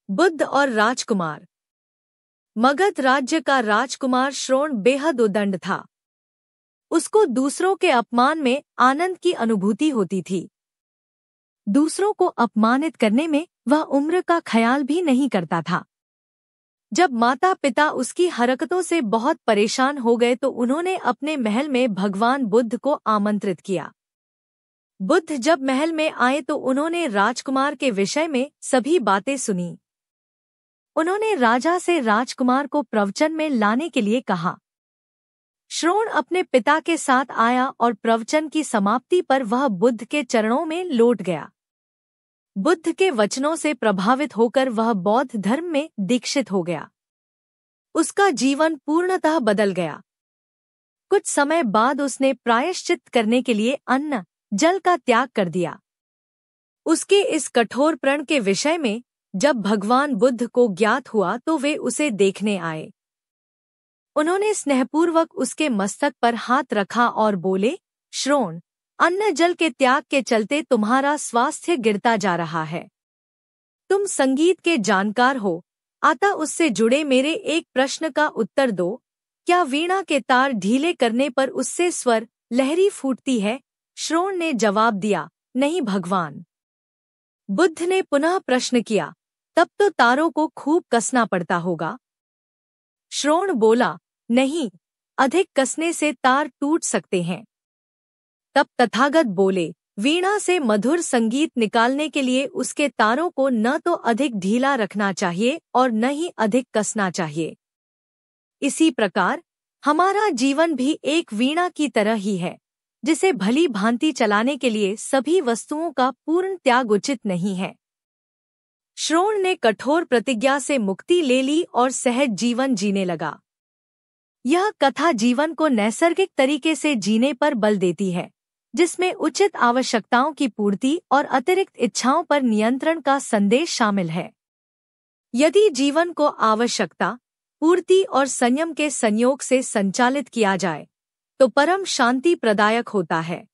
बुद्ध और राजकुमार। मगध राज्य का राजकुमार श्रोण बेहद उद्दंड था। उसको दूसरों के अपमान में आनंद की अनुभूति होती थी। दूसरों को अपमानित करने में वह उम्र का ख्याल भी नहीं करता था। जब माता पिता उसकी हरकतों से बहुत परेशान हो गए तो उन्होंने अपने महल में भगवान बुद्ध को आमंत्रित किया। बुद्ध जब महल में आए तो उन्होंने राजकुमार के विषय में सभी बातें सुनी। उन्होंने राजा से राजकुमार को प्रवचन में लाने के लिए कहा। श्रोण अपने पिता के साथ आया और प्रवचन की समाप्ति पर वह बुद्ध के चरणों में लौट गया। बुद्ध के वचनों से प्रभावित होकर वह बौद्ध धर्म में दीक्षित हो गया। उसका जीवन पूर्णतः बदल गया। कुछ समय बाद उसने प्रायश्चित करने के लिए अन्न जल का त्याग कर दिया। उसके इस कठोर प्रण के विषय में जब भगवान बुद्ध को ज्ञात हुआ तो वे उसे देखने आए। उन्होंने स्नेहपूर्वक उसके मस्तक पर हाथ रखा और बोले, श्रोण, अन्न जल के त्याग के चलते तुम्हारा स्वास्थ्य गिरता जा रहा है। तुम संगीत के जानकार हो, अतः उससे जुड़े मेरे एक प्रश्न का उत्तर दो। क्या वीणा के तार ढीले करने पर उससे स्वर लहरी फूटती है? श्रोण ने जवाब दिया, नहीं भगवान। बुद्ध ने पुनः प्रश्न किया, तब तो तारों को खूब कसना पड़ता होगा। श्रोण बोला, नहीं, अधिक कसने से तार टूट सकते हैं। तब तथागत बोले, वीणा से मधुर संगीत निकालने के लिए उसके तारों को न तो अधिक ढीला रखना चाहिए और न ही अधिक कसना चाहिए। इसी प्रकार हमारा जीवन भी एक वीणा की तरह ही है, जिसे भली भांति चलाने के लिए सभी वस्तुओं का पूर्ण त्याग उचित नहीं है। श्रोण ने कठोर प्रतिज्ञा से मुक्ति ले ली और सहज जीवन जीने लगा। यह कथा जीवन को नैसर्गिक तरीके से जीने पर बल देती है, जिसमें उचित आवश्यकताओं की पूर्ति और अतिरिक्त इच्छाओं पर नियंत्रण का संदेश शामिल है। यदि जीवन को आवश्यकता, पूर्ति और संयम के संयोग से संचालित किया जाए, तो परम शांति प्रदायक होता है।